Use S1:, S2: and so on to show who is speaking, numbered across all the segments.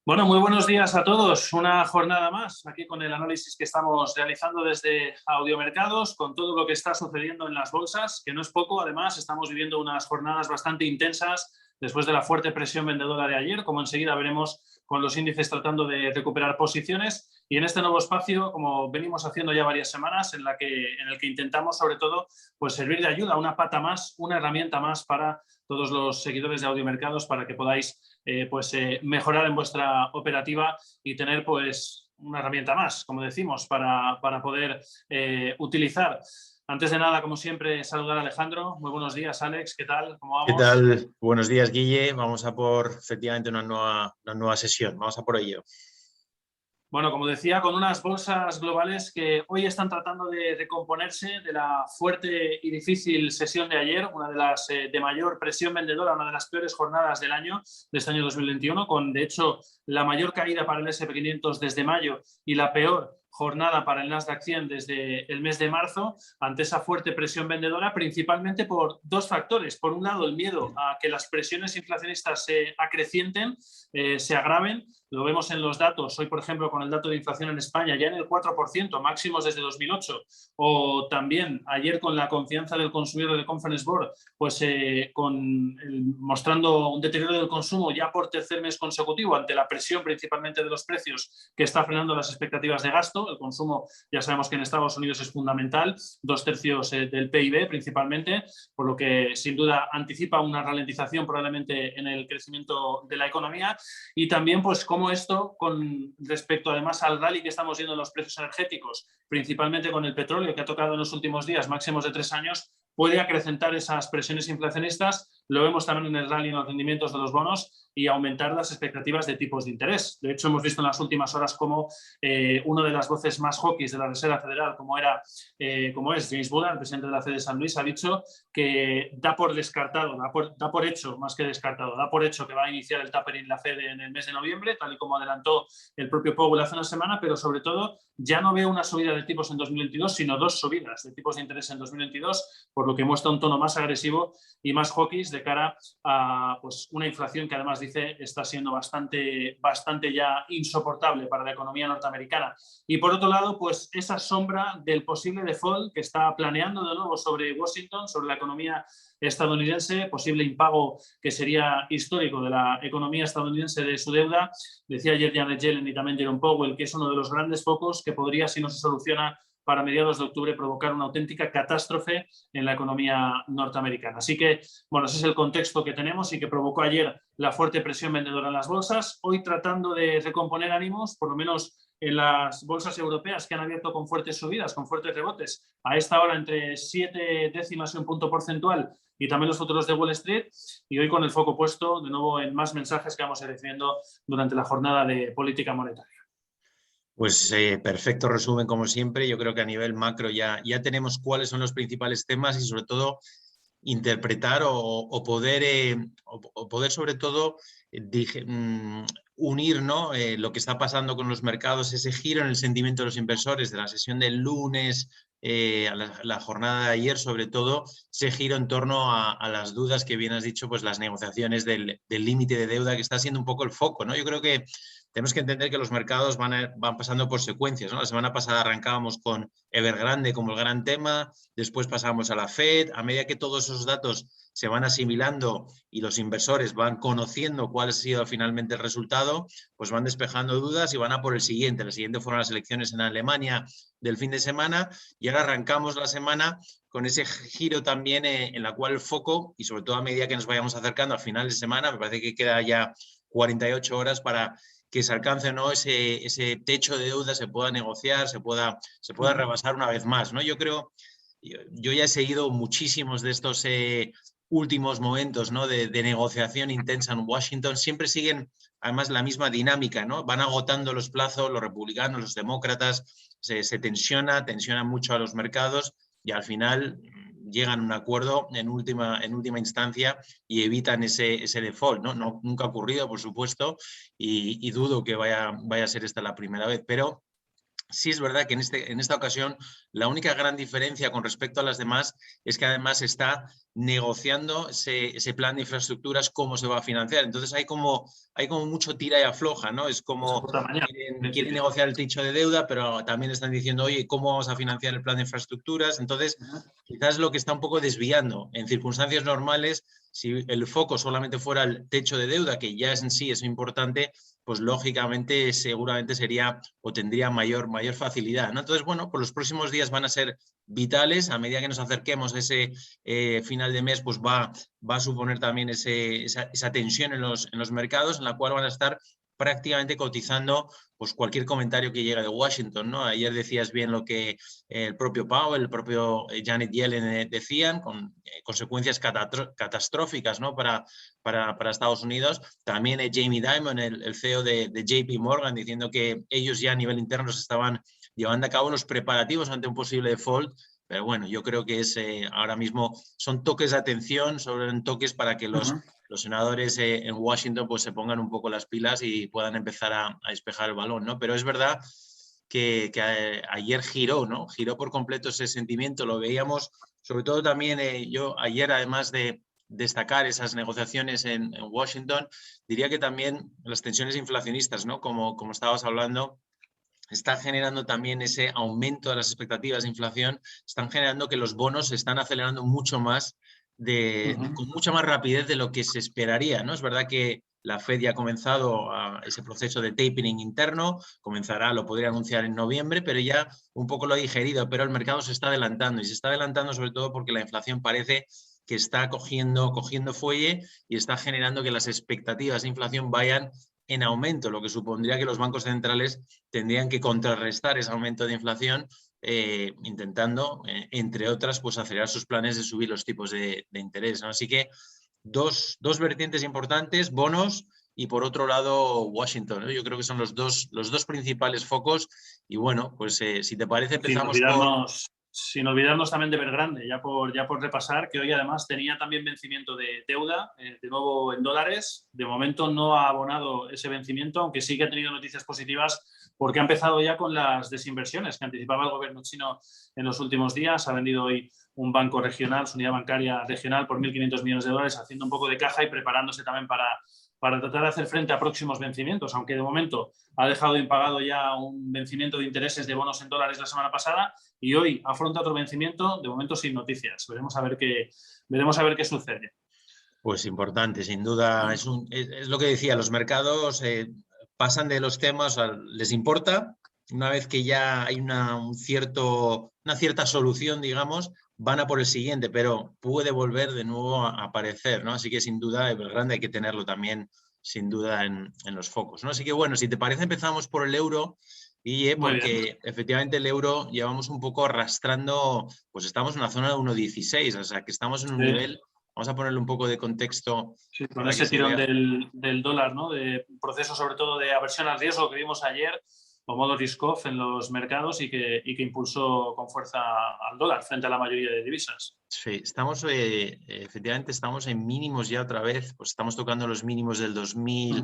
S1: Bueno, muy buenos días a todos. Una jornada más aquí con el análisis que estamos realizando desde Audiomercados, con todo lo que está sucediendo en las bolsas, que no es poco. Además, estamos viviendo unas jornadas bastante intensas después de la fuerte presión vendedora de ayer, como enseguida veremos con los índices tratando de recuperar posiciones. Y en este nuevo espacio, como venimos haciendo ya varias semanas, en el que intentamos sobre todo pues servir de ayuda, una pata más, una herramienta más para todos los seguidores de Audiomercados para que podáis mejorar en vuestra operativa y tener pues una herramienta más, como decimos, para poder utilizar. Antes de nada, como siempre, saludar a Alejandro. Muy buenos días, Alex. ¿Qué tal? ¿Cómo
S2: ¿Qué
S1: vamos?
S2: tal? Buenos días, Guille. Vamos a por efectivamente una nueva sesión. Vamos a por ello.
S1: Bueno, como decía, con unas bolsas globales que hoy están tratando de recomponerse de la fuerte y difícil sesión de ayer, una de las de mayor presión vendedora, una de las peores jornadas del año, de este año 2021, con de hecho la mayor caída para el S&P 500 desde mayo y la peor jornada para el Nasdaq 100 desde el mes de marzo, ante esa fuerte presión vendedora, principalmente por dos factores. Por un lado, el miedo a que las presiones inflacionistas se acrecienten, se agraven. Lo vemos en los datos. Hoy, por ejemplo, con el dato de inflación en España ya en el 4%, máximos desde 2008. O también ayer con la confianza del consumidor del Conference Board, pues mostrando un deterioro del consumo ya por tercer mes consecutivo ante la presión principalmente de los precios que está frenando las expectativas de gasto. El consumo ya sabemos que en Estados Unidos es fundamental, 2/3 del PIB principalmente, por lo que sin duda anticipa una ralentización probablemente en el crecimiento de la economía. Y también pues cómo esto con respecto además al rally que estamos viendo en los precios energéticos, principalmente con el petróleo que ha tocado en los últimos días máximos de 3 años, puede acrecentar esas presiones inflacionistas. Lo vemos también en el rally en los rendimientos de los bonos y aumentar las expectativas de tipos de interés. De hecho, hemos visto en las últimas horas cómo una de las voces más hawkish de la Reserva Federal, como es James Bullard, el presidente de la Fed de San Luis, ha dicho que da por descartado, da por hecho, más que descartado, da por hecho que va a iniciar el tapering la Fed en el mes de noviembre, tal y como adelantó el propio Powell hace una semana, pero sobre todo ya no veo una subida de tipos en 2022, sino dos subidas de tipos de interés en 2022, por lo que muestra un tono más agresivo y más hawkish de cara a pues, una inflación que además dice está siendo bastante ya insoportable para la economía norteamericana. Y por otro lado, pues esa sombra del posible default que está planeando de nuevo sobre Washington, sobre la economía estadounidense, posible impago que sería histórico de la economía estadounidense de su deuda. Decía ayer Janet Yellen y también Jerome Powell que es uno de los grandes focos que podría, si no se soluciona para mediados de octubre, provocar una auténtica catástrofe en la economía norteamericana. Así que, bueno, ese es el contexto que tenemos y que provocó ayer la fuerte presión vendedora en las bolsas. Hoy tratando de recomponer ánimos, por lo menos en las bolsas europeas que han abierto con fuertes subidas, con fuertes rebotes, a esta hora entre 7 décimas y un punto porcentual, y también los futuros de Wall Street, y hoy con el foco puesto de nuevo en más mensajes que vamos a ir recibiendo durante la jornada de política monetaria.
S2: Pues perfecto resumen como siempre. Yo creo que a nivel macro ya tenemos cuáles son los principales temas y sobre todo interpretar o poder sobre todo unir, ¿no? Lo que está pasando con los mercados, ese giro en el sentimiento de los inversores de la sesión del lunes, a la jornada de ayer, sobre todo, ese giro en torno a las dudas que bien has dicho, pues las negociaciones del límite de deuda, que está siendo un poco el foco, ¿no? Yo creo que tenemos que entender que los mercados van pasando por secuencias, ¿no? La semana pasada arrancábamos con Evergrande como el gran tema, después pasamos a la Fed. A medida que todos esos datos se van asimilando y los inversores van conociendo cuál ha sido finalmente el resultado, pues van despejando dudas y van a por el siguiente. El siguiente fueron las elecciones en Alemania del fin de semana y ahora arrancamos la semana con ese giro también en la cual el foco, y sobre todo a medida que nos vayamos acercando al final de semana, me parece que queda ya 48 horas para que se alcance, ¿no? ese techo de deuda, se pueda negociar, se pueda rebasar una vez más, ¿no? Yo creo, yo ya he seguido muchísimos de estos últimos momentos, ¿no? de negociación intensa en Washington. Siempre siguen además la misma dinámica, ¿no? Van agotando los plazos, los republicanos, los demócratas, se tensiona mucho a los mercados y al final llegan a un acuerdo en última instancia y evitan ese default, ¿no? Nunca ha ocurrido, por supuesto, y dudo que vaya a ser esta la primera vez, pero Sí es verdad que en esta ocasión la única gran diferencia con respecto a las demás es que además está negociando ese plan de infraestructuras, cómo se va a financiar. Entonces hay como mucho tira y afloja, ¿no? Es
S1: Eso
S2: como
S1: por la mañana, en
S2: quieren
S1: principio.
S2: negociar el techo de deuda, pero también están diciendo, oye, ¿cómo vamos a financiar el plan de infraestructuras? Entonces, quizás lo que está un poco desviando. En circunstancias normales, si el foco solamente fuera el techo de deuda, que ya es en sí es importante, pues lógicamente seguramente sería o tendría mayor facilidad, ¿no? Entonces, bueno, pues los próximos días van a ser vitales. A medida que nos acerquemos a ese final de mes, pues va a suponer también esa tensión en los mercados, en la cual van a estar prácticamente cotizando pues cualquier comentario que llegue de Washington, ¿no? Ayer decías bien lo que el propio Powell, el propio Janet Yellen decían, con consecuencias catastróficas, ¿no? para Estados Unidos. También Jamie Dimon, el CEO de JP Morgan, diciendo que ellos ya a nivel interno se estaban llevando a cabo los preparativos ante un posible default. Pero bueno, yo creo que ahora mismo son toques de atención, son toques para que los senadores en Washington pues se pongan un poco las pilas y puedan empezar a despejar el balón, ¿no? Pero es verdad que ayer giró, ¿no? Giró por completo ese sentimiento, lo veíamos, sobre todo también yo ayer, además de destacar esas negociaciones en Washington, diría que también las tensiones inflacionistas, ¿no? Como estabas hablando, está generando también ese aumento de las expectativas de inflación, están generando que los bonos se están acelerando mucho más, con mucha más rapidez de lo que se esperaría, ¿no? Es verdad que la Fed ya ha comenzado ese proceso de tapering interno, comenzará, lo podría anunciar en noviembre, pero ya un poco lo ha digerido, pero el mercado se está adelantando y se está adelantando sobre todo porque la inflación parece que está cogiendo fuelle y está generando que las expectativas de inflación vayan en aumento, lo que supondría que los bancos centrales tendrían que contrarrestar ese aumento de inflación intentando, entre otras, pues acelerar sus planes de subir los tipos de interés, ¿no? Así que dos vertientes importantes, bonos y por otro lado Washington, ¿no? Yo creo que son los dos principales focos y bueno, pues si te parece empezamos por...
S1: Sin olvidarnos también de Evergrande, ya por repasar, que hoy además tenía también vencimiento de deuda, de nuevo en dólares. De momento no ha abonado ese vencimiento, aunque sí que ha tenido noticias positivas porque ha empezado ya con las desinversiones que anticipaba el gobierno chino en los últimos días. Ha vendido hoy un banco regional, su unidad bancaria regional, por 1.500 millones de dólares, haciendo un poco de caja y preparándose también para tratar de hacer frente a próximos vencimientos, aunque de momento ha dejado impagado ya un vencimiento de intereses de bonos en dólares la semana pasada y hoy afronta otro vencimiento, de momento sin noticias. Veremos a ver qué sucede.
S2: Pues importante, sin duda. Es lo que decía, los mercados pasan de los temas, les importa. Una vez que ya hay una cierta solución, digamos, van a por el siguiente, pero puede volver de nuevo a aparecer, ¿no? Así que sin duda, Evergrande hay que tenerlo también, sin duda, en los focos, ¿no? Así que bueno, si te parece, empezamos por el euro. Y
S1: Muy bien.
S2: porque efectivamente el euro llevamos un poco arrastrando, pues estamos en una zona de 1,16, o sea que estamos en un nivel, vamos a ponerle un poco de contexto
S1: sí, con
S2: para que
S1: ese
S2: se
S1: tirón
S2: vea.
S1: del dólar, ¿no? De proceso sobre todo de aversión al riesgo que vimos ayer, o modo risk-off en los mercados y que impulsó con fuerza al dólar frente a la mayoría de divisas.
S2: Sí, efectivamente estamos en mínimos ya otra vez, pues estamos tocando los mínimos del 2000,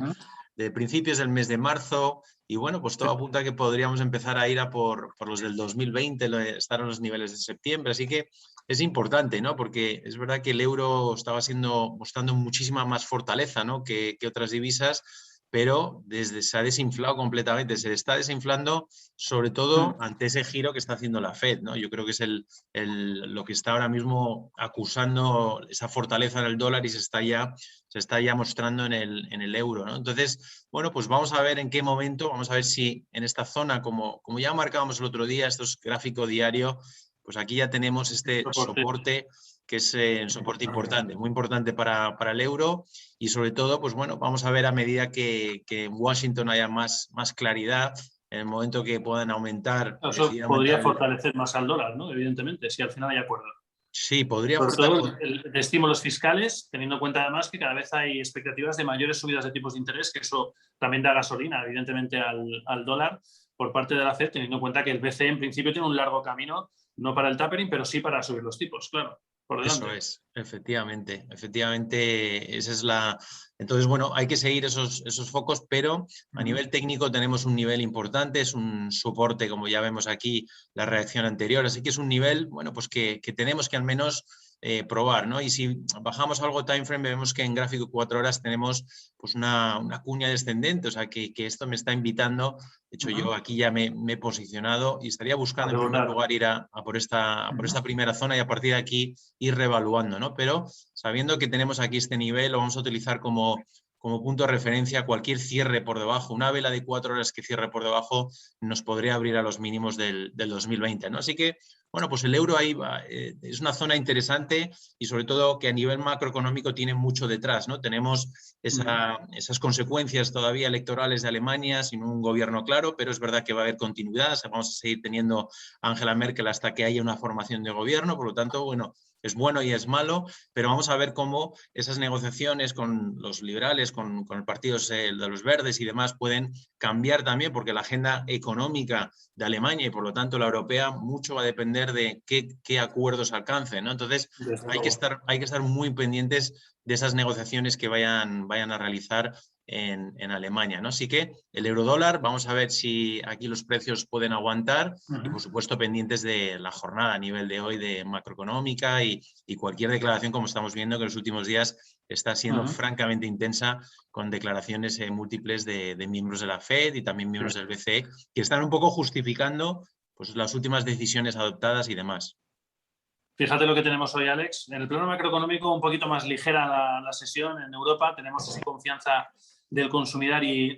S2: de principios del mes de marzo, y bueno, pues todo apunta a que podríamos empezar a ir a por los del 2020, estar en los niveles de septiembre, así que es importante, ¿no? Porque es verdad que el euro estaba mostrando muchísima más fortaleza, ¿no? que otras divisas, pero se ha desinflado completamente, se está desinflando sobre todo ante ese giro que está haciendo la Fed, ¿no? Yo creo que es lo que está ahora mismo acusando esa fortaleza en el dólar y se está ya mostrando en el euro, ¿no? Entonces, bueno, pues vamos a ver en qué momento, vamos a ver si en esta zona, como ya marcábamos el otro día, esto es gráfico diario, pues aquí ya tenemos este soporte que es un soporte importante, muy importante para el euro y sobre todo, pues bueno, vamos a ver a medida que en Washington haya más claridad, en el momento que puedan
S1: Eso
S2: decidir
S1: podría
S2: aumentar
S1: fortalecer más al dólar, ¿no? Evidentemente, si al final hay acuerdo.
S2: Sí, podría
S1: Sobre
S2: aportar.
S1: todo de estímulos fiscales, teniendo en cuenta además que cada vez hay expectativas de mayores subidas de tipos de interés, que eso también da gasolina, evidentemente, al dólar por parte de la Fed, teniendo en cuenta que el BCE en principio tiene un largo camino, no para el tapering, pero sí para subir los tipos, claro. por delante.
S2: Eso es, efectivamente, efectivamente, esa es la... Entonces, bueno, hay que seguir esos focos, pero a nivel técnico tenemos un nivel importante, es un soporte, como ya vemos aquí, la reacción anterior, así que es un nivel, bueno, pues que tenemos que al menos probar, ¿no? Y si bajamos algo time frame, vemos que en gráfico 4 horas tenemos pues una cuña descendente, o sea, que esto me está invitando. De hecho, yo aquí ya me he posicionado y estaría buscando en primer lugar ir a por esta primera zona y a partir de aquí ir reevaluando, ¿no? Pero sabiendo que tenemos aquí este nivel, lo vamos a utilizar como punto de referencia. Cualquier cierre por debajo, una vela de 4 horas que cierre por debajo nos podría abrir a los mínimos del 2020, ¿no? Así que, bueno, pues el euro ahí va, es una zona interesante y sobre todo que a nivel macroeconómico tiene mucho detrás, ¿no? Tenemos esas consecuencias todavía electorales de Alemania sin un gobierno claro, pero es verdad que va a haber continuidad, o sea, vamos a seguir teniendo a Angela Merkel hasta que haya una formación de gobierno, por lo tanto, bueno, es bueno y es malo, pero vamos a ver cómo esas negociaciones con los liberales, con el partido de los verdes y demás pueden cambiar también, porque la agenda económica de Alemania y por lo tanto la europea, mucho va a depender de qué acuerdos alcancen, ¿no? Entonces hay que estar muy pendientes de esas negociaciones que vayan a realizar en Alemania, ¿no? Así que el eurodólar, vamos a ver si aquí los precios pueden aguantar y por supuesto pendientes de la jornada a nivel de hoy de macroeconómica y cualquier declaración, como estamos viendo que en los últimos días está siendo francamente intensa con declaraciones múltiples de miembros de la FED y también miembros del BCE que están un poco justificando pues, las últimas decisiones adoptadas y demás.
S1: Fíjate lo que tenemos hoy, Alex. En el plano macroeconómico, un poquito más ligera la sesión. En Europa tenemos esa confianza del consumidor y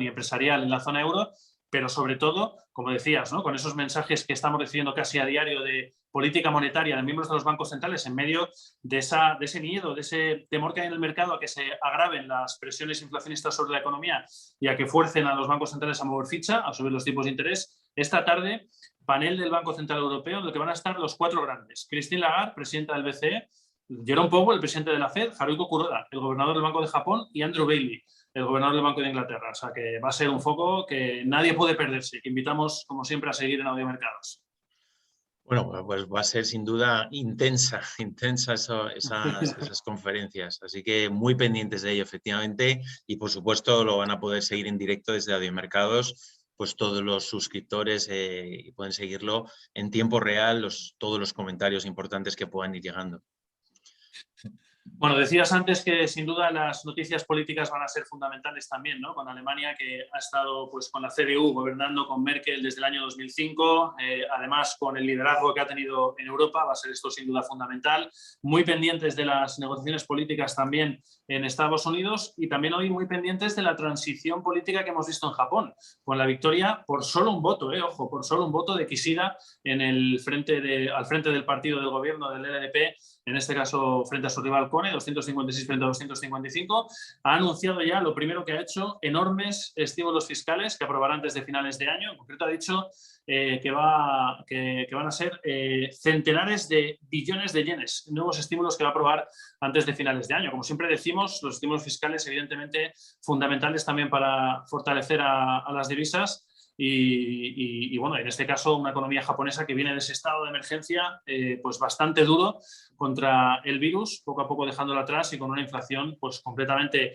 S1: empresarial en la zona euro, pero sobre todo, como decías, ¿no? Con esos mensajes que estamos recibiendo casi a diario de política monetaria de miembros de los bancos centrales en medio de ese miedo, de ese temor que hay en el mercado a que se agraven las presiones inflacionistas sobre la economía y a que fuercen a los bancos centrales a mover ficha, a subir los tipos de interés. Esta tarde, panel del Banco Central Europeo, en el que van a estar los 4 grandes. Christine Lagarde, presidenta del BCE, Jerome Powell, el presidente de la Fed, Haruhiko Kuroda, el gobernador del Banco de Japón, y Andrew Bailey, el gobernador del Banco de Inglaterra. O sea que va a ser un foco que nadie puede perderse, que invitamos, como siempre, a seguir en Audiomercados.
S2: Bueno, pues va a ser sin duda intensa esas conferencias, así que muy pendientes de ello, efectivamente, y por supuesto lo van a poder seguir en directo desde Audiomercados, pues todos los suscriptores pueden seguirlo en tiempo real, todos los comentarios importantes que puedan ir llegando.
S1: Bueno, decías antes que sin duda las noticias políticas van a ser fundamentales también, ¿no? Con Alemania, que ha estado pues, con la CDU gobernando con Merkel desde el año 2005, además con el liderazgo que ha tenido en Europa, va a ser esto sin duda fundamental. Muy pendientes de las negociaciones políticas también en Estados Unidos y también hoy muy pendientes de la transición política que hemos visto en Japón, con la victoria por solo un voto, ojo, por solo un voto de Kishida al frente del partido del gobierno del LDP, en este caso frente a su rival Kone, 256 frente a 255, ha anunciado ya lo primero que ha hecho, enormes estímulos fiscales que aprobará antes de finales de año. En concreto ha dicho que van a ser centenares de billones de yenes, nuevos estímulos que va a aprobar antes de finales de año. Como siempre decimos, los estímulos fiscales evidentemente fundamentales también para fortalecer a las divisas. Y bueno, en este caso una economía japonesa que viene de ese estado de emergencia pues bastante duro contra el virus, poco a poco dejándola atrás y con una inflación pues completamente,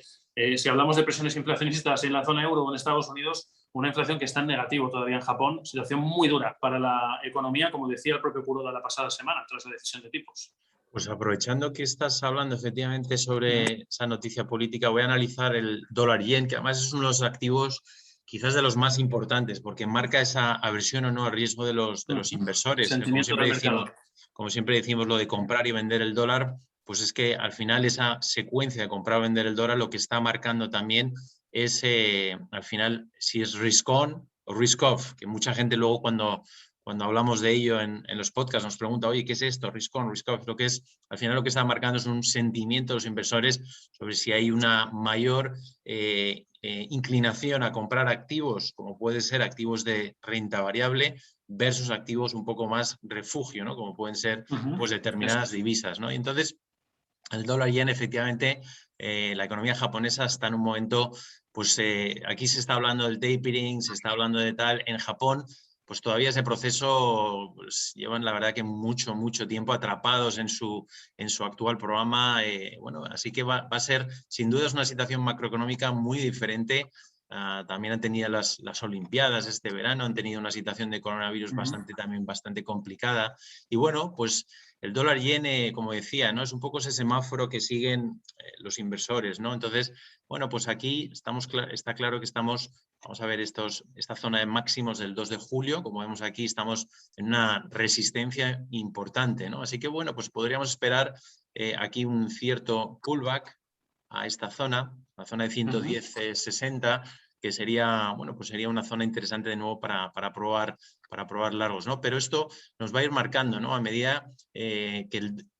S1: si hablamos de presiones inflacionistas en la zona euro o en Estados Unidos, una inflación que está en negativo todavía en Japón, situación muy dura para la economía, como decía el propio Kuroda la pasada semana, tras la decisión de tipos.
S2: Pues aprovechando que estás hablando efectivamente sobre esa noticia política, voy a analizar el dólar yen, que además es uno de los activos quizás de los más importantes, porque marca esa aversión o no al riesgo de los inversores.
S1: Sentimiento del mercado.
S2: Como siempre decimos, lo de comprar y vender el dólar, pues es que al final esa secuencia de comprar o vender el dólar lo que está marcando también es, al final, si es risk on o risk off, que mucha gente luego cuando hablamos de ello en los podcasts nos pregunta, oye, ¿qué es esto? Risk on, risk off. Al final lo que está marcando es un sentimiento de los inversores sobre si hay una mayor inclinación a comprar activos, como puede ser activos de renta variable, versus activos un poco más refugio, ¿no? Como pueden ser pues, determinadas divisas, ¿no? Y entonces, el dólar yen, efectivamente, la economía japonesa está en un momento, pues aquí se está hablando del tapering, se está hablando de tal. En Japón, pues todavía ese proceso pues, llevan la verdad que mucho tiempo atrapados en su actual programa. Bueno, así que va a ser sin duda es una situación macroeconómica muy diferente. También han tenido las Olimpiadas este verano, han tenido una situación de coronavirus también bastante complicada. Y bueno, pues el dólar yen, como decía, ¿no? Es un poco ese semáforo que siguen los inversores, ¿no? Entonces, bueno, pues aquí está claro que estamos, vamos a ver esta zona de máximos del 2 de julio, como vemos aquí, estamos en una resistencia importante, ¿no? Así que, bueno, pues podríamos esperar aquí un cierto pullback a esta zona, la zona de 110,60, que sería, bueno, pues sería una zona interesante de nuevo para probar largos, ¿no? Pero esto nos va a ir marcando, ¿no? A medida que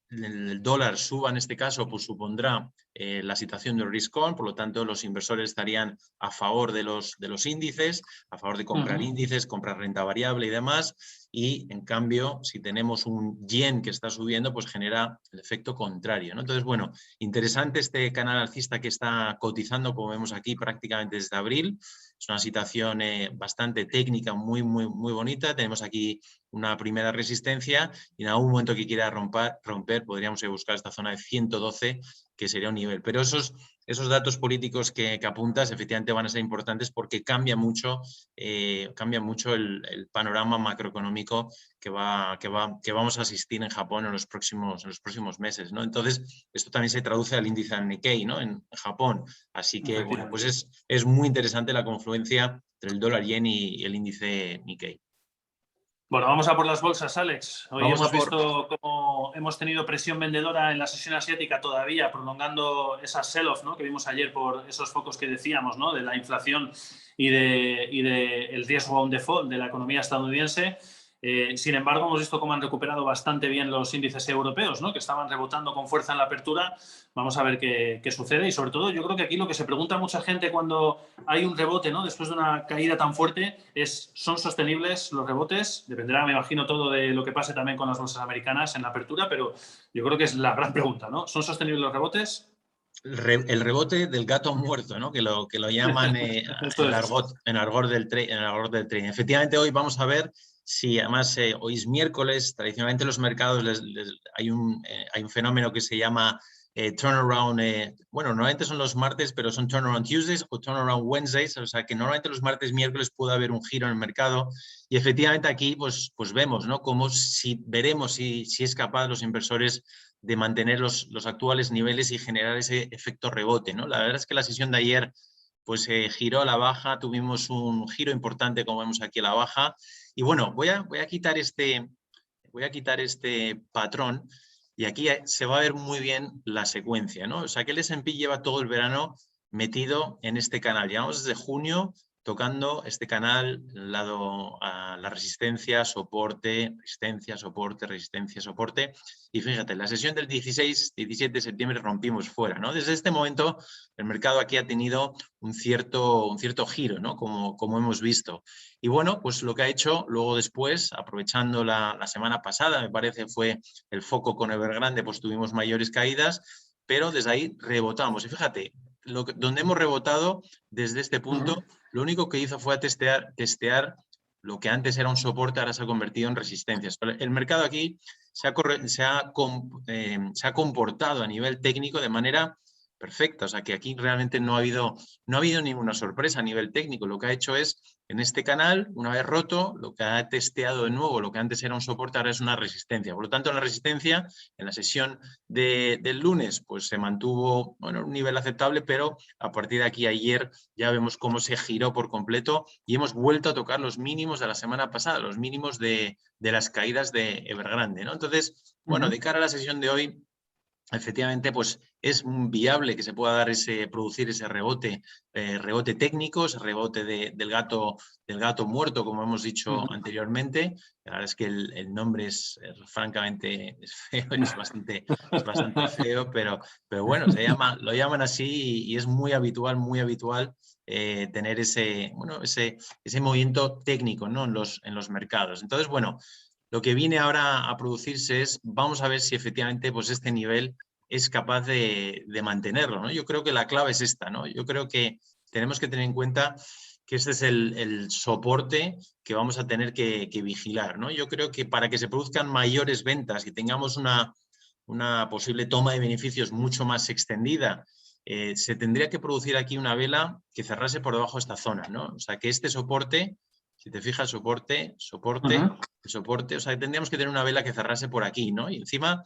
S2: el dólar suba en este caso, pues supondrá la situación del risk on, por lo tanto los inversores estarían a favor de los índices, a favor de comprar índices, comprar renta variable y demás, y en cambio si tenemos un yen que está subiendo, pues genera el efecto contrario, ¿no? Entonces, bueno, interesante este canal alcista que está cotizando, como vemos aquí, prácticamente desde abril. Es una situación bastante técnica, muy bonita. Tenemos aquí una primera resistencia y en algún momento que quiera romper podríamos buscar esta zona de 112, que sería un nivel. Pero esos datos políticos que apuntas efectivamente van a ser importantes porque cambia mucho el panorama macroeconómico que vamos a asistir en Japón en los próximos meses, ¿no? Entonces, esto también se traduce al índice Nikkei, ¿no? En Japón. Así que, bueno, pues es muy interesante la confluencia entre el dólar yen y el índice Nikkei.
S1: Bueno, vamos a por las bolsas, Alex. Hoy
S2: Vamos
S1: hemos visto cómo hemos tenido presión vendedora en la sesión asiática todavía, prolongando esa sell-off, ¿no? Que vimos ayer por esos focos que decíamos, ¿no? De la inflación y el riesgo a un default de la economía estadounidense. Sin embargo, hemos visto cómo han recuperado bastante bien los índices europeos, ¿no? Que estaban rebotando con fuerza en la apertura. Vamos a ver qué sucede y, sobre todo, yo creo que aquí lo que se pregunta mucha gente cuando hay un rebote, ¿no? Después de una caída tan fuerte es, ¿son sostenibles los rebotes? Dependerá, me imagino, todo de lo que pase también con las bolsas americanas en la apertura, pero yo creo que es la gran pregunta, ¿no? ¿Son sostenibles los rebotes?
S2: El rebote del gato muerto, ¿no? Que lo llaman en argot del trading. Efectivamente, hoy vamos a ver si, además, hoy es miércoles, tradicionalmente los mercados hay un fenómeno que se llama turnaround, bueno, normalmente son los martes, pero son turnaround Tuesdays o turnaround Wednesdays, o sea que normalmente los martes, miércoles puede haber un giro en el mercado y efectivamente aquí pues vemos, ¿no? Como veremos si es capaz los inversores de mantener los actuales niveles y generar ese efecto rebote, ¿no? La verdad es que la sesión de ayer pues giró a la baja, tuvimos un giro importante como vemos aquí a la baja y bueno, voy a quitar este patrón y aquí se va a ver muy bien la secuencia, ¿no? O sea que el S&P lleva todo el verano metido en este canal, llevamos desde junio tocando este canal, lado a la resistencia, soporte, resistencia, soporte. Y fíjate, la sesión del 16-17 de septiembre rompimos fuera, ¿no? Desde este momento el mercado aquí ha tenido un cierto giro, ¿no? Como hemos visto. Y bueno, pues lo que ha hecho luego después, aprovechando la semana pasada, me parece, fue el foco con Evergrande, pues tuvimos mayores caídas, pero desde ahí rebotamos. Y fíjate, donde hemos rebotado desde este punto, lo único que hizo fue testear lo que antes era un soporte, ahora se ha convertido en resistencias. Pero el mercado aquí se ha comportado a nivel técnico de manera perfecta. O sea que aquí realmente no ha habido ninguna sorpresa a nivel técnico. Lo que ha hecho es, en este canal, una vez roto, lo que ha testeado de nuevo, lo que antes era un soporte, ahora es una resistencia. Por lo tanto, la resistencia, en la sesión del lunes, pues se mantuvo, bueno, un nivel aceptable, pero a partir de aquí ayer ya vemos cómo se giró por completo y hemos vuelto a tocar los mínimos de la semana pasada, los mínimos de las caídas de Evergrande, ¿no? Entonces, bueno, de cara a la sesión de hoy, efectivamente, pues es viable que se pueda producir ese rebote técnico, ese rebote del gato muerto, como hemos dicho anteriormente. La verdad es que el nombre francamente feo, es bastante feo, pero bueno, lo llaman así y es muy habitual tener ese movimiento técnico, ¿no? en los mercados. Entonces, bueno, lo que viene ahora a producirse es, vamos a ver si efectivamente pues este nivel es capaz de mantenerlo, ¿no? Yo creo que la clave es esta, ¿no? Yo creo que tenemos que tener en cuenta que este es el soporte que vamos a tener que vigilar, ¿no? Yo creo que para que se produzcan mayores ventas y tengamos una posible toma de beneficios mucho más extendida, se tendría que producir aquí una vela que cerrase por debajo de esta zona, ¿no? O sea, que este soporte, si te fijas, soporte, soporte, o sea, que tendríamos que tener una vela que cerrase por aquí, ¿no? Y encima,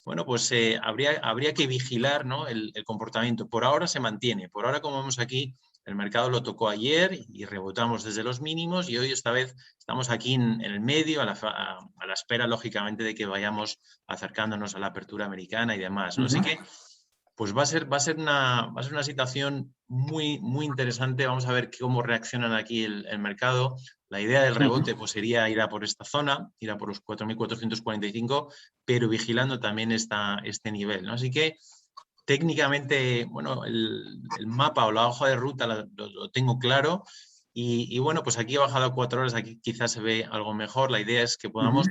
S2: bueno, pues habría que vigilar, ¿no?, el comportamiento. Por ahora se mantiene, por ahora, como vemos aquí, el mercado lo tocó ayer y rebotamos desde los mínimos, y hoy esta vez estamos aquí en el medio, a la espera, lógicamente, de que vayamos acercándonos a la apertura americana y demás, ¿no? Así que pues va a ser una situación muy, muy interesante. Vamos a ver cómo reaccionan aquí el mercado. La idea del rebote pues sería ir a por esta zona, ir a por los 4.445, pero vigilando también este nivel, ¿no? Así que técnicamente, bueno, el mapa o la hoja de ruta lo tengo claro. Y bueno, pues aquí he bajado a 4 horas, aquí quizás se ve algo mejor. La idea es que podamos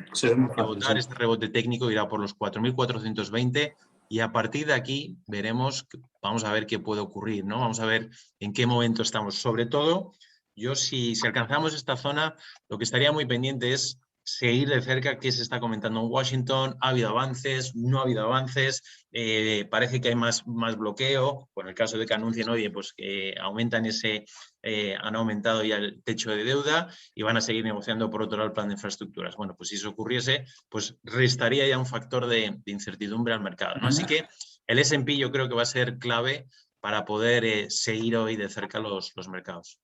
S2: rebotar este rebote técnico, irá por los 4.420, y a partir de aquí veremos, vamos a ver qué puede ocurrir, ¿no? Vamos a ver en qué momento estamos. Sobre todo, yo si alcanzamos esta zona, lo que estaría muy pendiente es seguir de cerca qué se está comentando en Washington. ¿Ha habido avances? ¿No ha habido avances? Parece que hay más bloqueo. Por el caso de que anuncien, oye, pues que aumentan han aumentado ya el techo de deuda y van a seguir negociando por otro lado el plan de infraestructuras. Bueno, pues si eso ocurriese, pues restaría ya un factor de incertidumbre al mercado, ¿no? Así que el S&P yo creo que va a ser clave para poder seguir hoy de cerca los mercados.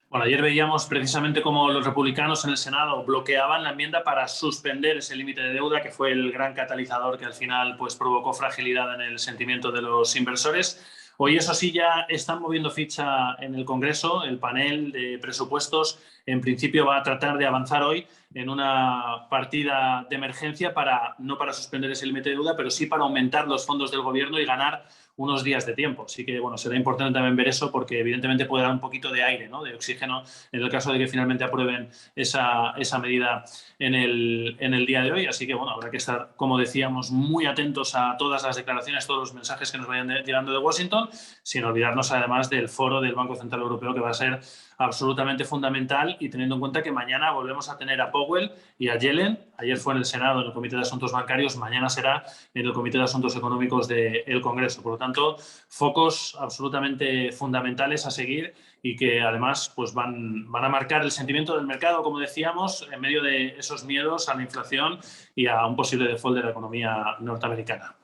S1: Bueno, ayer veíamos precisamente cómo los republicanos en el Senado bloqueaban la enmienda para suspender ese límite de deuda, que fue el gran catalizador que al final pues, provocó fragilidad en el sentimiento de los inversores. Hoy, eso sí, ya están moviendo ficha en el Congreso. El panel de presupuestos, en principio, va a tratar de avanzar hoy en una partida de emergencia no para suspender ese límite de deuda, pero sí para aumentar los fondos del gobierno y ganar unos días de tiempo. Así que, bueno, será importante también ver eso, porque evidentemente puede dar un poquito de aire, ¿no?, de oxígeno, en el caso de que finalmente aprueben esa medida en el día de hoy. Así que, bueno, habrá que estar, como decíamos, muy atentos a todas las declaraciones, todos los mensajes que nos vayan tirando de Washington, sin olvidarnos además del foro del Banco Central Europeo, que va a ser absolutamente fundamental, y teniendo en cuenta que mañana volvemos a tener a Powell y a Yellen. Ayer fue en el Senado, en el Comité de Asuntos Bancarios, mañana será en el Comité de Asuntos Económicos del Congreso. Por lo tanto, focos absolutamente fundamentales a seguir, y que además pues van a marcar el sentimiento del mercado, como decíamos, en medio de esos miedos a la inflación y a un posible default de la economía norteamericana.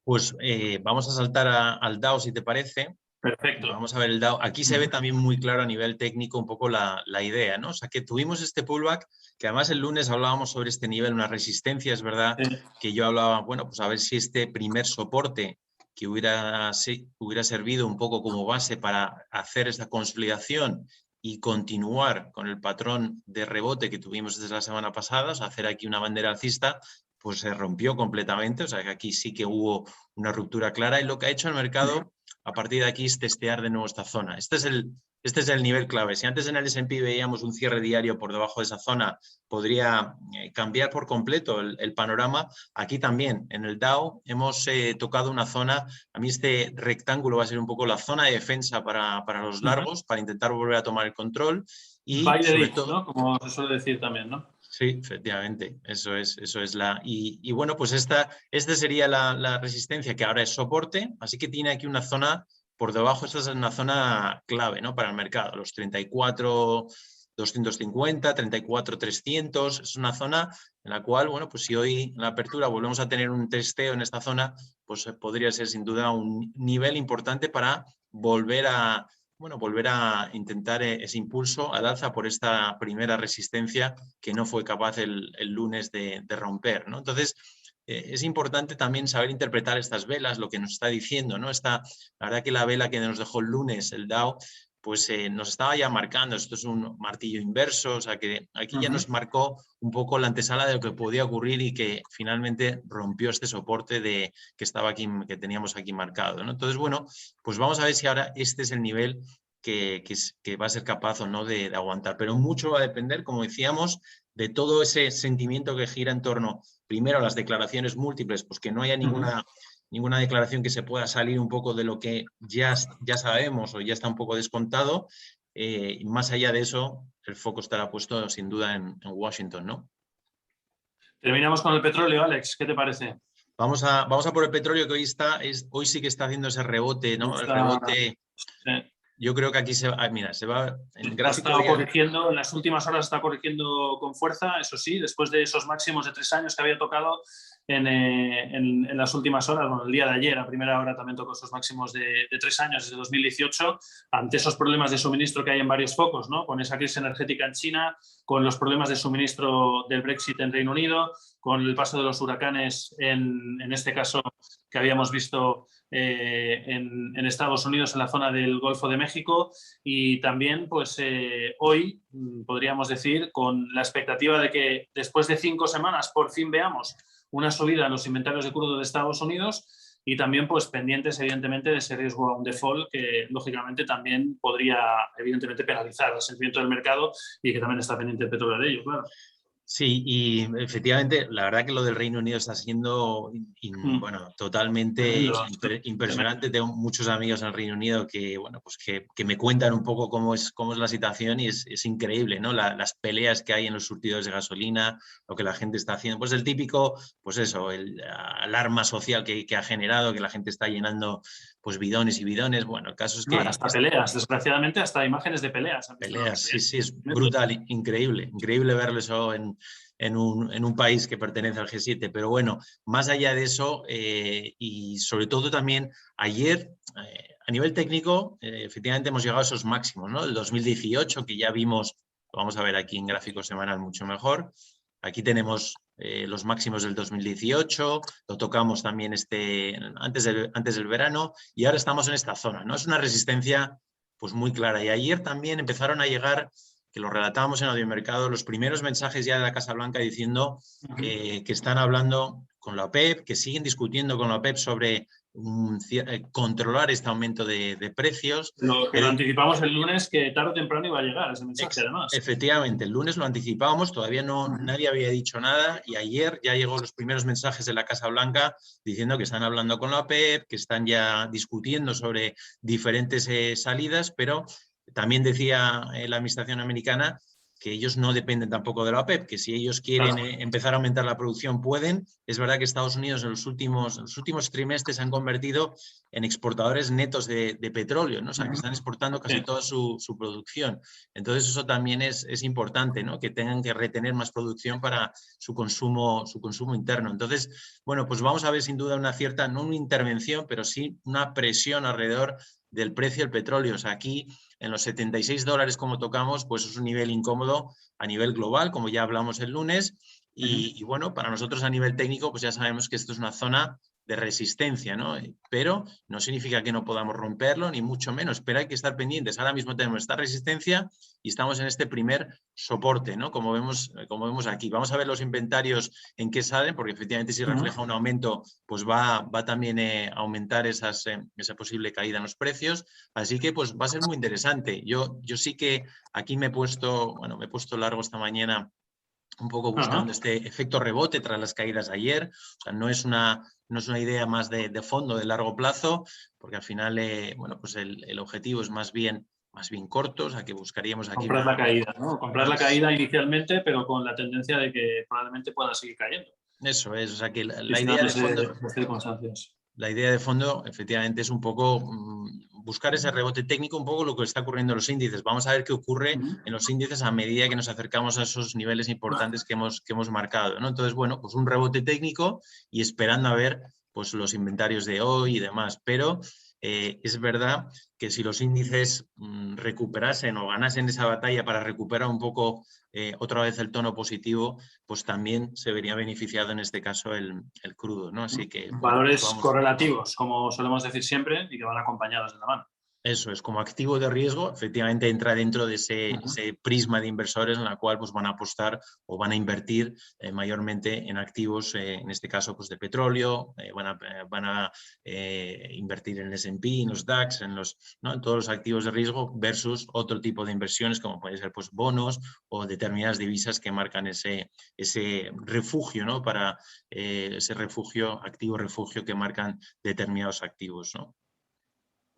S2: Pues vamos a saltar al Dow, si te parece.
S1: Perfecto.
S2: Vamos a ver el Dow. Aquí se ve también muy claro a nivel técnico un poco la idea, ¿no? O sea, que tuvimos este pullback, que además el lunes hablábamos sobre este nivel, una resistencia, es verdad, que yo hablaba, bueno, pues a ver si este primer soporte que hubiera servido un poco como base para hacer esta consolidación y continuar con el patrón de rebote que tuvimos desde la semana pasada, o sea, hacer aquí una bandera alcista, pues se rompió completamente. O sea, que aquí sí que hubo una ruptura clara, y lo que ha hecho el mercado a partir de aquí es testear de nuevo esta zona. Este es el nivel clave. Si antes en el S&P veíamos un cierre diario por debajo de esa zona, podría cambiar por completo el panorama. Aquí también, en el Dow, hemos tocado una zona. A mí este rectángulo va a ser un poco la zona de defensa para los largos, para intentar volver a tomar el control. Y
S1: Buy the
S2: sobre
S1: dip,
S2: todo,
S1: ¿no?, como se suele decir también, ¿no?
S2: Sí, efectivamente, eso es y bueno, pues esta sería la resistencia, que ahora es soporte, así que tiene aquí una zona por debajo. Esta es una zona clave, ¿no?, para el mercado, los 34.250, 34.300, es una zona en la cual, bueno, pues si hoy en la apertura volvemos a tener un testeo en esta zona, pues podría ser sin duda un nivel importante para volver a intentar ese impulso al alza por esta primera resistencia que no fue capaz el lunes de romper, ¿no? Entonces, es importante también saber interpretar estas velas, lo que nos está diciendo, ¿no? La verdad que la vela que nos dejó el lunes, el Dow, pues nos estaba ya marcando. Esto es un martillo inverso, o sea que aquí ya nos marcó un poco la antesala de lo que podía ocurrir, y que finalmente rompió este soporte que estaba aquí, que teníamos aquí marcado, ¿no? Entonces, bueno, pues vamos a ver si ahora este es el nivel que va a ser capaz o no de aguantar. Pero mucho va a depender, como decíamos, de todo ese sentimiento que gira en torno, primero, a las declaraciones múltiples, pues que no haya ninguna declaración que se pueda salir un poco de lo que ya sabemos o ya está un poco descontado. Y más allá de eso, el foco estará puesto sin duda en Washington, ¿no?
S1: Terminamos con el petróleo, Alex, ¿qué te parece?
S2: Vamos a por el petróleo, que hoy sí que está haciendo ese rebote, ¿no? El rebote, yo creo que aquí mira, se va en
S1: Ha
S2: gráfico.
S1: estado corrigiendo, en las últimas horas está corrigiendo con fuerza, eso sí, después de esos máximos de 3 años que había tocado en las últimas horas. Bueno, el día de ayer, a primera hora, también tocó esos máximos de 3 años, desde 2018, ante esos problemas de suministro que hay en varios focos, ¿no? Con esa crisis energética en China, con los problemas de suministro del Brexit en Reino Unido, con el paso de los huracanes, en este caso, que habíamos visto en Estados Unidos, en la zona del Golfo de México, y también pues hoy podríamos decir con la expectativa de que después de 5 semanas por fin veamos una subida en los inventarios de crudo de Estados Unidos, y también pues pendientes evidentemente de ese riesgo a un default que lógicamente también podría evidentemente penalizar el sentimiento del mercado, y que también está pendiente el petróleo de ello, claro.
S2: Sí, y efectivamente, la verdad que lo del Reino Unido está siendo bueno, totalmente impresionante. Tengo muchos amigos en el Reino Unido que, bueno, pues que me cuentan un poco cómo es la situación, y es increíble, ¿no? Las peleas que hay en los surtidores de gasolina, lo que la gente está haciendo. Pues el típico, pues eso, el alarma social que ha generado, que la gente está llenando pues bidones y bidones. Bueno, el caso es que...
S1: hasta peleas, desgraciadamente hasta imágenes de peleas.
S2: Peleas, sí, es brutal, increíble verlo eso en un país que pertenece al G7. Pero bueno, más allá de eso, y sobre todo también ayer, a nivel técnico, efectivamente hemos llegado a esos máximos, ¿no? El 2018, que ya vimos, lo vamos a ver aquí en gráfico semanal mucho mejor. Aquí tenemos los máximos del 2018, lo tocamos también antes del verano, y ahora estamos en esta zona, ¿no? Es una resistencia pues muy clara. Y ayer también empezaron a llegar, que lo relatábamos en Audiomercado, los primeros mensajes ya de la Casa Blanca diciendo que están hablando con la OPEP, que siguen discutiendo con la OPEP sobre controlar este aumento de precios.
S1: Lo que lo anticipamos el lunes, que tarde o temprano iba a llegar ese mensaje, además.
S2: Efectivamente, el lunes lo anticipábamos, todavía nadie había dicho nada, y ayer ya llegó los primeros mensajes de la Casa Blanca diciendo que están hablando con la OPEP, que están ya discutiendo sobre diferentes salidas, pero también decía la administración americana que ellos no dependen tampoco de la OPEP, que si ellos quieren empezar a aumentar la producción pueden. Es verdad que Estados Unidos en los últimos trimestres se han convertido en exportadores netos de petróleo, ¿no? O sea, que están exportando casi toda su producción. Entonces eso también es importante, ¿no? Que tengan que retener más producción para su consumo interno. Entonces, bueno, pues vamos a ver sin duda una cierta, no una intervención, pero sí una presión alrededor del precio del petróleo. O sea, aquí en los $76 como tocamos, pues es un nivel incómodo a nivel global, como ya hablamos el lunes, y bueno, para nosotros a nivel técnico, pues ya sabemos que esto es una zona de resistencia, ¿no? Pero no significa que no podamos romperlo, ni mucho menos, pero hay que estar pendientes. Ahora mismo tenemos esta resistencia y estamos en este primer soporte, ¿no? Como vemos aquí. Vamos a ver los inventarios en qué salen, porque efectivamente si refleja un aumento, pues va también a aumentar esa posible caída en los precios. Así que pues va a ser muy interesante. Yo sí que aquí me he puesto largo esta mañana un poco buscando este efecto rebote tras las caídas de ayer. O sea, no es una idea más de fondo, de largo plazo, porque al final, bueno, pues el objetivo es más bien corto, o sea, que buscaríamos aquí
S1: comprar la caída, ¿no? Comprar la caída inicialmente, pero con la tendencia de que probablemente pueda seguir cayendo.
S2: Eso es, o sea, que la idea de fondo... La idea de fondo, efectivamente, es un poco buscar ese rebote técnico, un poco lo que está ocurriendo en los índices. Vamos a ver qué ocurre en los índices a medida que nos acercamos a esos niveles importantes que hemos marcado, ¿no? Entonces, bueno, pues un rebote técnico y esperando a ver pues, los inventarios de hoy y demás. Pero es verdad que si los índices recuperasen o ganasen esa batalla para recuperar un poco otra vez el tono positivo, pues también se vería beneficiado en este caso el crudo, ¿no? Así que...
S1: Valores correlativos, como solemos decir siempre, y que van acompañados de la mano.
S2: Eso es, como activo de riesgo, efectivamente entra dentro de ese prisma de inversores en la cual pues, van a apostar o van a invertir mayormente en activos, en este caso pues, de petróleo, van a invertir en el S&P, en los DAX, en todos los activos de riesgo versus otro tipo de inversiones como puede ser pues, bonos o determinadas divisas que marcan ese refugio, ¿no? Para ese activo refugio que marcan determinados activos, ¿no?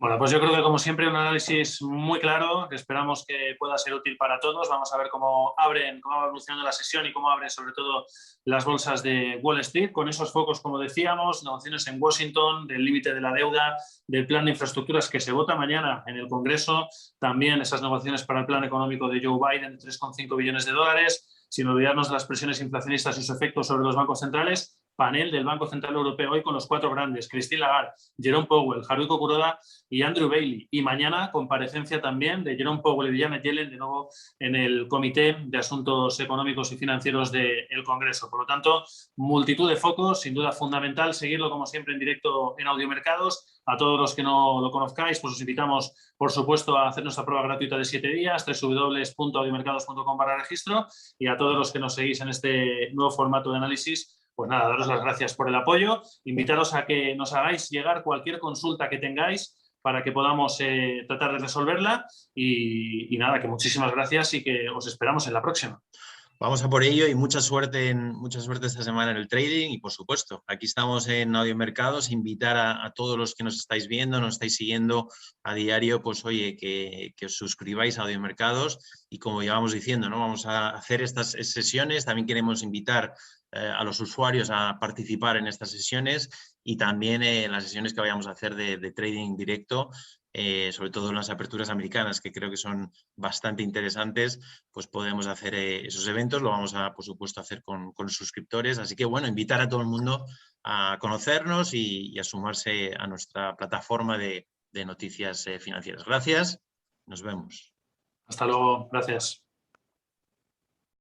S1: Bueno, pues yo creo que como siempre un análisis muy claro, que esperamos que pueda ser útil para todos. Vamos a ver cómo va evolucionando la sesión y cómo abren sobre todo las bolsas de Wall Street, con esos focos, como decíamos, negociaciones en Washington, del límite de la deuda, del plan de infraestructuras que se vota mañana en el Congreso, también esas negociaciones para el plan económico de Joe Biden de 3,5 billones de dólares, sin olvidarnos de las presiones inflacionistas y su efecto sobre los bancos centrales. Panel del Banco Central Europeo hoy con los 4 grandes, Christine Lagarde, Jerome Powell, Haruko Kuroda y Andrew Bailey. Y mañana comparecencia también de Jerome Powell y de Janet Yellen de nuevo en el Comité de Asuntos Económicos y Financieros del Congreso. Por lo tanto, multitud de focos, sin duda fundamental seguirlo como siempre en directo en Audiomercados. A todos los que no lo conozcáis, pues os invitamos, por supuesto, a hacer nuestra prueba gratuita de 7 días, www.audiomercados.com/registro, y a todos los que nos seguís en este nuevo formato de análisis, pues nada, daros las gracias por el apoyo, invitaros a que nos hagáis llegar cualquier consulta que tengáis para que podamos tratar de resolverla y nada, que muchísimas gracias y que os esperamos en la próxima.
S2: Vamos a por ello y mucha suerte esta semana en el trading y, por supuesto, aquí estamos en Audiomercados. Invitar a todos los que nos estáis viendo, nos estáis siguiendo a diario, pues oye, que os suscribáis a Audiomercados y, como llevamos diciendo, ¿no? Vamos a hacer estas sesiones. También queremos invitar a los usuarios a participar en estas sesiones y también en las sesiones que vayamos a hacer de trading directo. Sobre todo en las aperturas americanas, que creo que son bastante interesantes, pues podemos hacer esos eventos. Lo vamos a, por supuesto, hacer con suscriptores. Así que, bueno, invitar a todo el mundo a conocernos y a sumarse a nuestra plataforma de noticias financieras. Gracias, nos vemos.
S1: Hasta luego, gracias.